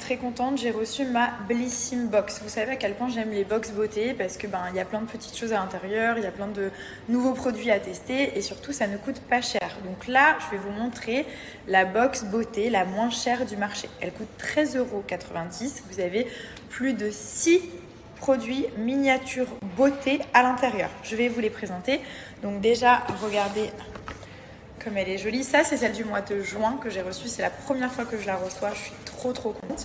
très contente, j'ai reçu ma Blissim Box. Vous savez à quel point j'aime les box beauté parce que il y a plein de petites choses à l'intérieur, il y a plein de nouveaux produits à tester et surtout ça ne coûte pas cher. Donc là, je vais vous montrer la box beauté la moins chère du marché. Elle coûte 13,90 €. Vous avez plus de 6 produits miniatures beauté à l'intérieur. Je vais vous les présenter. Donc déjà, regardez comme elle est jolie. Ça, c'est celle du mois de juin que j'ai reçue. C'est la première fois que je la reçois. Je suis trop contente.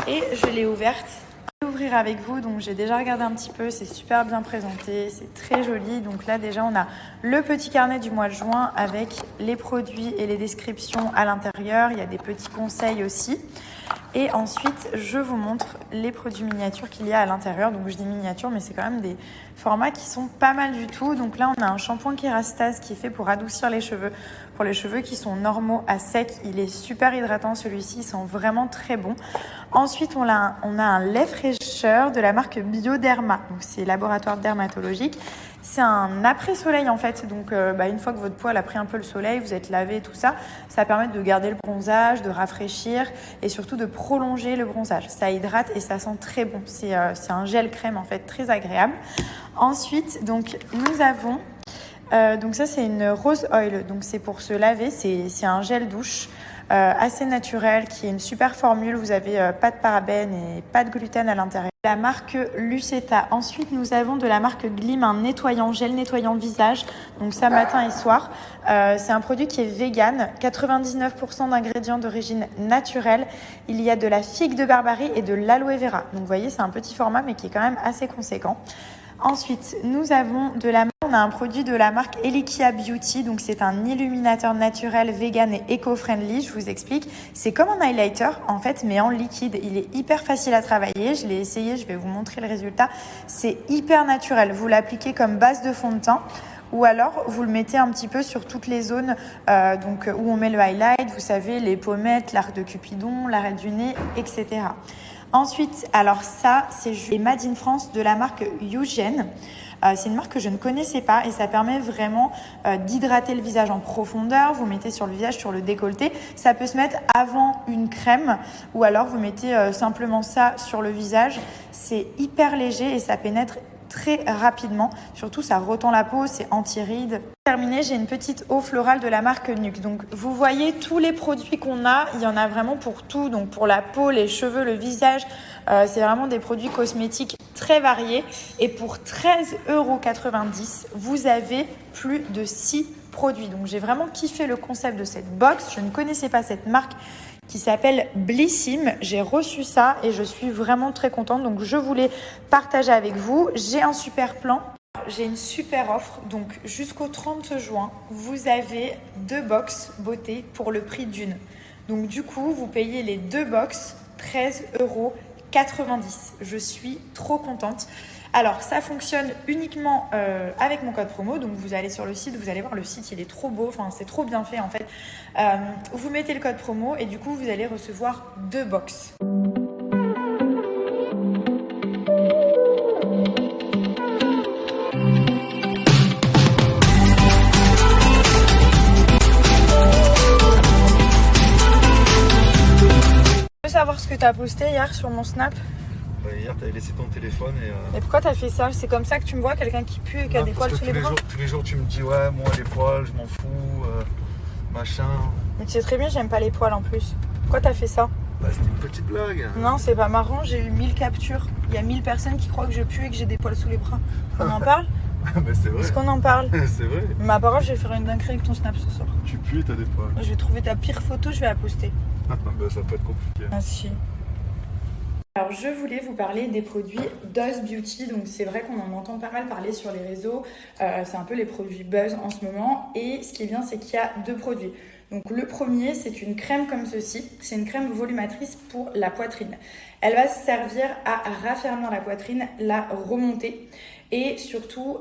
Et je l'ai ouverte. Je vais ouvrir avec vous. Donc, j'ai déjà regardé un petit peu. C'est super bien présenté. C'est très joli. Donc là, déjà, on a le petit carnet du mois de juin avec les produits et les descriptions à l'intérieur. Il y a des petits conseils aussi. Et ensuite, je vous montre les produits miniatures qu'il y a à l'intérieur. Donc, je dis miniatures, mais c'est quand même des formats qui sont pas mal du tout. Donc là, on a un shampoing Kérastase qui est fait pour adoucir les cheveux. Pour les cheveux qui sont normaux à sec, il est super hydratant celui-ci. Il sent vraiment très bon. Ensuite, on a un lait fraîcheur de la marque Bioderma. Donc, c'est laboratoire dermatologique. C'est un après-soleil en fait, donc une fois que votre peau a pris un peu le soleil, vous êtes lavé, tout ça, ça permet de garder le bronzage, de rafraîchir et surtout de prolonger le bronzage. Ça hydrate et ça sent très bon. C'est un gel crème en fait très agréable. Ensuite, donc nous avons, donc ça c'est une rose oil, donc c'est pour se laver, c'est un gel douche. Assez naturel, qui est une super formule. Vous avez pas de parabènes et pas de gluten à l'intérieur. La marque Lucetta. Ensuite, nous avons de la marque Glim, un nettoyant, gel nettoyant visage. Donc ça, matin et soir. C'est un produit qui est vegan. 99% d'ingrédients d'origine naturelle. Il y a de la figue de Barbarie et de l'aloe vera. Donc vous voyez, c'est un petit format, mais qui est quand même assez conséquent. Ensuite, nous avons on a un produit de la marque Elikia Beauty. Donc, c'est un illuminateur naturel, vegan et éco-friendly. Je vous explique. C'est comme un highlighter, en fait, mais en liquide. Il est hyper facile à travailler. Je l'ai essayé. Je vais vous montrer le résultat. C'est hyper naturel. Vous l'appliquez comme base de fond de teint. Ou alors, vous le mettez un petit peu sur toutes les zones où on met le highlight. Vous savez, les pommettes, l'arc de Cupidon, l'arrêt du nez, etc. Ensuite, alors ça, c'est Made in France de la marque Eugen. C'est une marque que je ne connaissais pas et ça permet vraiment d'hydrater le visage en profondeur. Vous mettez sur le visage, sur le décolleté. Ça peut se mettre avant une crème ou alors vous mettez simplement ça sur le visage. C'est hyper léger et ça pénètre très rapidement. Surtout, ça retend la peau, c'est anti-rides. Pour terminer, j'ai une petite eau florale de la marque Nuxe. Donc, vous voyez tous les produits qu'on a. Il y en a vraiment pour tout. Donc, pour la peau, les cheveux, le visage. C'est vraiment des produits cosmétiques très variés. Et pour 13,90 €, vous avez plus de 6 produits. Donc, j'ai vraiment kiffé le concept de cette box. Je ne connaissais pas cette marque qui s'appelle Blissim. J'ai reçu ça et je suis vraiment très contente. Donc, je voulais partager avec vous. J'ai un super plan. J'ai une super offre. Donc, jusqu'au 30 juin, vous avez 2 box beauté pour le prix d'une. Donc, du coup, vous payez les 2 box 13,90 €. Je suis trop contente. Alors, ça fonctionne uniquement avec mon code promo. Donc, vous allez sur le site, vous allez voir le site, il est trop beau. Enfin, c'est trop bien fait en fait. Vous mettez le code promo et du coup, vous allez recevoir 2 box. Je veux savoir ce que tu as posté hier sur mon Snap. Hier, tu avais laissé ton téléphone Et pourquoi t'as fait ça? C'est comme ça que tu me vois, quelqu'un qui pue et qui a des poils sous les bras? Tous les jours, tu me dis, ouais, moi, les poils, je m'en fous, machin. Mais tu sais très bien, j'aime pas les poils en plus. Pourquoi t'as fait ça? Bah, c'était une petite blague. Non, c'est pas marrant, j'ai eu 1000 captures. Il y a 1000 personnes qui croient que je pue et que j'ai des poils sous les bras. On en parle? Mais c'est vrai. Est-ce qu'on en parle? C'est vrai. Ma parole, je vais faire une dinguerie avec ton Snap ce soir. Tu pues et t'as des poils. Je vais trouver ta pire photo, je vais la poster. Bah, ça peut être compliqué. Ah si. Alors, je voulais vous parler des produits Doz Beauty. Donc, c'est vrai qu'on en entend pas mal parler sur les réseaux. C'est un peu les produits buzz en ce moment. Et ce qui est bien, c'est qu'il y a 2 produits. Donc, le premier, c'est une crème comme ceci. C'est une crème volumatrice pour la poitrine. Elle va servir à raffermir la poitrine, la remonter. Et surtout,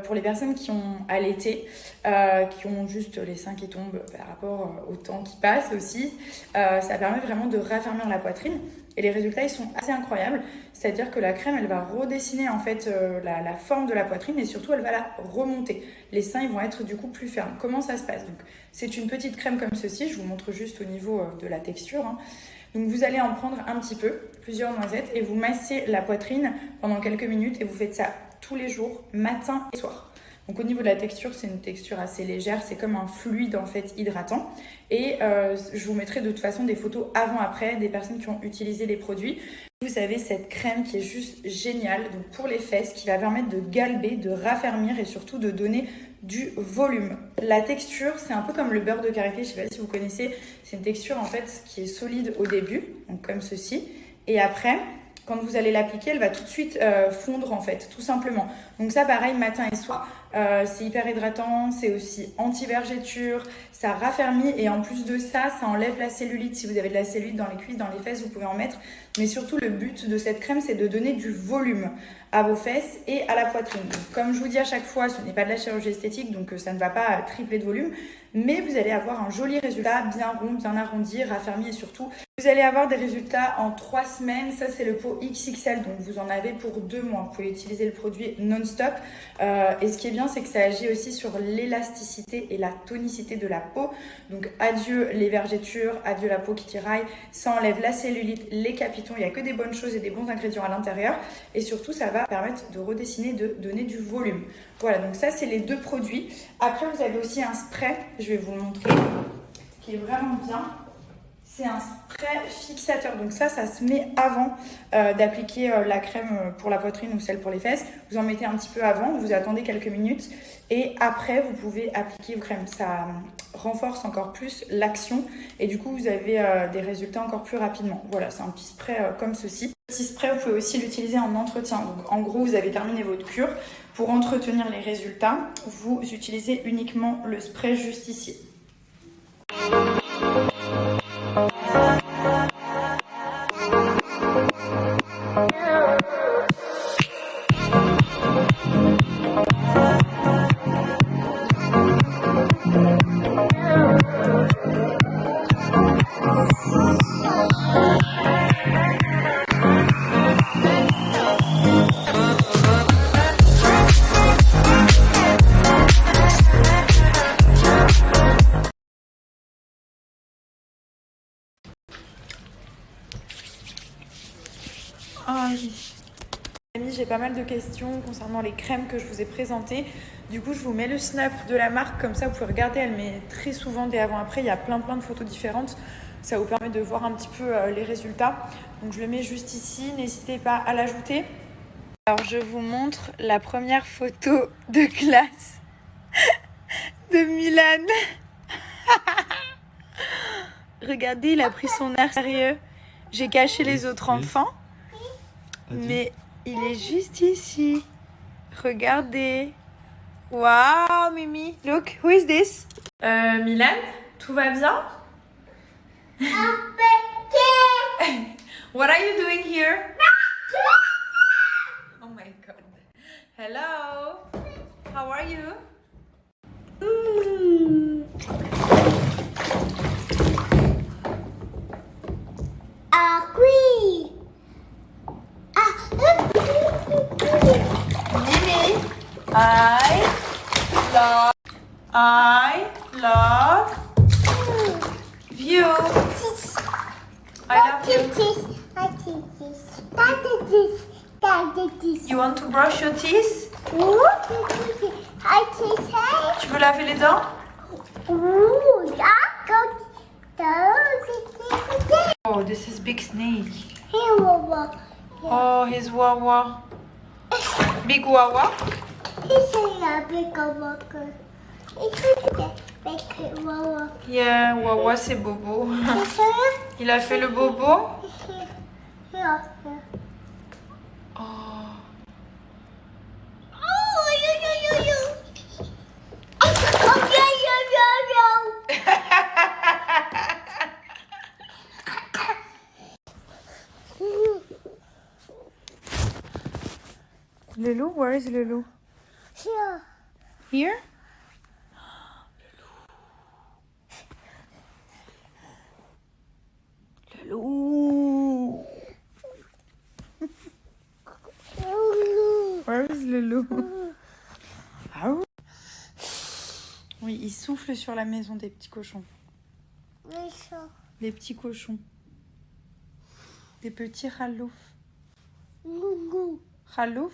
pour les personnes qui ont allaité, qui ont juste les seins qui tombent par rapport au temps qui passe aussi, ça permet vraiment de raffermir la poitrine. Et les résultats, ils sont assez incroyables. C'est-à-dire que la crème, elle va redessiner en fait la forme de la poitrine et surtout, elle va la remonter. Les seins, ils vont être du coup plus fermes. Comment ça se passe? Donc, c'est une petite crème comme ceci. Je vous montre juste au niveau de la texture. Donc vous allez en prendre un petit peu, plusieurs noisettes, et vous massez la poitrine pendant quelques minutes et vous faites ça tous les jours, matin et soir. Donc au niveau de la texture, c'est une texture assez légère, c'est comme un fluide en fait hydratant. Et je vous mettrai de toute façon des photos avant-après des personnes qui ont utilisé les produits. Vous savez, cette crème qui est juste géniale donc pour les fesses, qui va permettre de galber, de raffermir et surtout de donner du volume. La texture, c'est un peu comme le beurre de karité, je ne sais pas si vous connaissez, c'est une texture en fait qui est solide au début, donc comme ceci. Et après, quand vous allez l'appliquer, elle va tout de suite fondre en fait, tout simplement. Donc ça, pareil, matin et soir, c'est hyper hydratant, c'est aussi anti-vergéture, ça raffermit et en plus de ça, ça enlève la cellulite. Si vous avez de la cellulite dans les cuisses, dans les fesses, vous pouvez en mettre. Mais surtout, le but de cette crème, c'est de donner du volume à vos fesses et à la poitrine. Donc, comme je vous dis à chaque fois, ce n'est pas de la chirurgie esthétique, donc ça ne va pas tripler de volume, mais vous allez avoir un joli résultat, bien rond, bien arrondi, raffermi et surtout, vous allez avoir des résultats en 3 semaines. Ça, c'est le pot XXL, donc vous en avez pour 2 mois. Vous pouvez utiliser le produit non-stop. Et ce qui est bien, c'est que ça agit aussi sur l'élasticité et la tonicité de la peau. Donc, adieu les vergetures, adieu la peau qui tiraille. Ça enlève la cellulite, les capitons. Il n'y a que des bonnes choses et des bons ingrédients à l'intérieur. Et surtout, ça va permettre de redessiner, de donner du volume. Voilà, donc ça, c'est les 2 produits. Après, vous avez aussi un spray. Je vais vous le montrer, qui est vraiment bien. C'est un spray fixateur, donc ça se met avant d'appliquer la crème pour la poitrine ou celle pour les fesses. Vous en mettez un petit peu avant, vous attendez quelques minutes et après vous pouvez appliquer vos crèmes. Ça renforce encore plus l'action et du coup vous avez des résultats encore plus rapidement. Voilà, c'est un petit spray comme ceci. Ce petit spray, vous pouvez aussi l'utiliser en entretien. Donc en gros, vous avez terminé votre cure. Pour entretenir les résultats, vous utilisez uniquement le spray juste ici. J'ai pas mal de questions concernant les crèmes que je vous ai présentées. Du coup, je vous mets le snap de la marque, comme ça vous pouvez regarder. Elle met très souvent des avant-après. Il y a plein de photos différentes. Ça vous permet de voir un petit peu les résultats. Donc je le mets juste ici. N'hésitez pas à l'ajouter. Alors je vous montre la première photo de classe de Milan. Regardez, il a pris son air sérieux. J'ai caché les autres enfants. Mais il est juste ici. Regardez. Wow, Mimi. Look, who is this? Milan, tout va bien? What are you doing here? Oh my god. Hello. How are you? Mimi, I love you. I love you. You want to brush your teeth? Tu veux laver les dents? Oh, this is big snake. Oh, he's Wawa. Big Wawa? Yeah, Wawa c'est Bobo. Il a fait le bobo? Oh. Lulu, where is Lulu? Here. Here? Lulu. Where is Lulu? Oui, il souffle sur la maison des petits cochons. Des petits cochons. Des petits ralouf. Gougou. Ralouf?